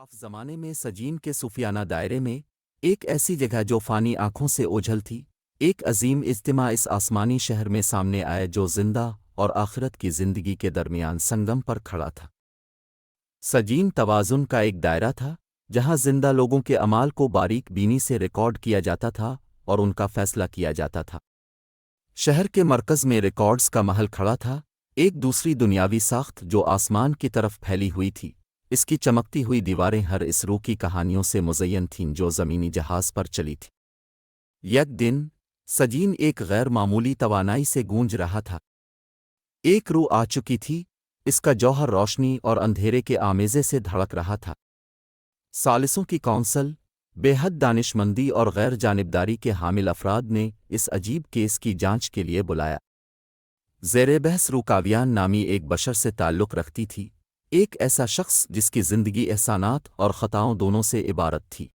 خاف زمانے میں سجین کے صوفیانہ دائرے میں ایک ایسی جگہ جو فانی آنکھوں سے اوجھل تھی، ایک عظیم اجتماع اس آسمانی شہر میں سامنے آیا جو زندہ اور آخرت کی زندگی کے درمیان سنگم پر کھڑا تھا۔ سجین توازن کا ایک دائرہ تھا جہاں زندہ لوگوں کے اعمال کو باریک بینی سے ریکارڈ کیا جاتا تھا اور ان کا فیصلہ کیا جاتا تھا۔ شہر کے مرکز میں ریکارڈز کا محل کھڑا تھا، ایک دوسری دنیاوی ساخت جو آسمان کی طرف پھیلی ہوئی تھی۔ اس کی چمکتی ہوئی دیواریں ہر اس روح کی کہانیوں سے مزین تھیں جو زمینی جہاز پر چلی تھی۔ یک دن سجین ایک غیر معمولی توانائی سے گونج رہا تھا۔ ایک روح آ چکی تھی، اس کا جوہر روشنی اور اندھیرے کے آمیزے سے دھڑک رہا تھا۔ ثالثوں کی کونسل، بے حد دانش مندی اور غیر جانبداری کے حامل افراد نے اس عجیب کیس کی جانچ کے لیے بلایا۔ زیر بحث روح کاویان نامی ایک بشر سے تعلق رکھتی تھی، ایک ایسا شخص جس کی زندگی احسانات اور خطاؤں دونوں سے عبارت تھی۔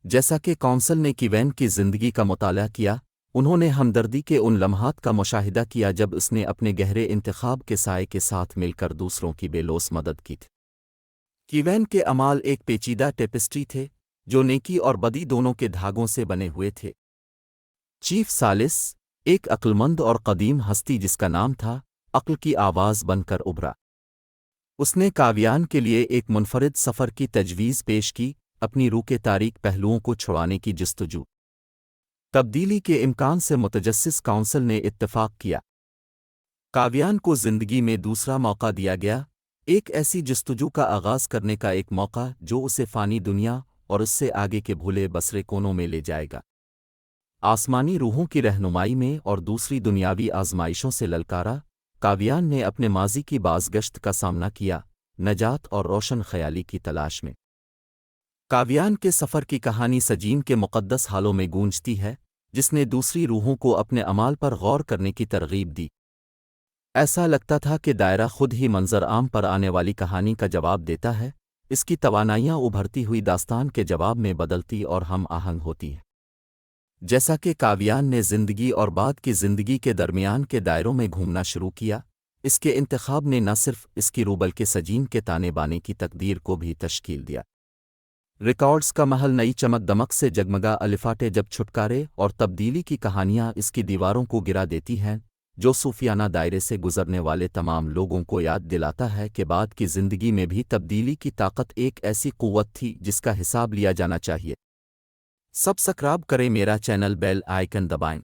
جیسا کہ کونسل نے کیوین کی زندگی کا مطالعہ کیا، انہوں نے ہمدردی کے ان لمحات کا مشاہدہ کیا جب اس نے اپنے گہرے انتخاب کے سائے کے ساتھ مل کر دوسروں کی بے لوث مدد کی تھی۔ کیوین کے اعمال ایک پیچیدہ ٹیپسٹری تھے جو نیکی اور بدی دونوں کے دھاگوں سے بنے ہوئے تھے۔ چیف ثالث، ایک عقلمند اور قدیم ہستی جس کا نام تھا، عقل کی آواز بن کر ابھرا۔ اس نے کاویان کے لیے ایک منفرد سفر کی تجویز پیش کی، اپنی روح کے تاریک پہلوؤں کو چھڑانے کی جستجو۔ تبدیلی کے امکان سے متجسس کونسل نے اتفاق کیا۔ کاویان کو زندگی میں دوسرا موقع دیا گیا، ایک ایسی جستجو کا آغاز کرنے کا ایک موقع جو اسے فانی دنیا اور اس سے آگے کے بھولے بسرے کونوں میں لے جائے گا۔ آسمانی روحوں کی رہنمائی میں اور دوسری دنیاوی آزمائشوں سے للکارا، کاویان نے اپنے ماضی کی بازگشت کا سامنا کیا، نجات اور روشن خیالی کی تلاش میں۔ کاویان کے سفر کی کہانی سجین کے مقدس حالوں میں گونجتی ہے، جس نے دوسری روحوں کو اپنے اعمال پر غور کرنے کی ترغیب دی۔ ایسا لگتا تھا کہ دائرہ خود ہی منظر عام پر آنے والی کہانی کا جواب دیتا ہے، اس کی توانائیاں ابھرتی ہوئی داستان کے جواب میں بدلتی اور ہم آہنگ ہوتی ہیں۔ جیسا کہ کاویان نے زندگی اور بعد کی زندگی کے درمیان کے دائروں میں گھومنا شروع کیا، اس کے انتخاب نے نہ صرف اس کی روح بلکہ سجین کے تانے بانے کی تقدیر کو بھی تشکیل دیا۔ ریکارڈز کا محل نئی چمک دمک سے جگمگا الفاٹے جب چھٹکارے اور تبدیلی کی کہانیاں اس کی دیواروں کو گرا دیتی ہیں، جو صوفیانہ دائرے سے گزرنے والے تمام لوگوں کو یاد دلاتا ہے کہ بعد کی زندگی میں بھی تبدیلی کی طاقت ایک ایسی قوت تھی جس کا حساب لیا جانا چاہیے۔ سبسکرائب کریں میرا چینل، بیل آئیکن دبائیں۔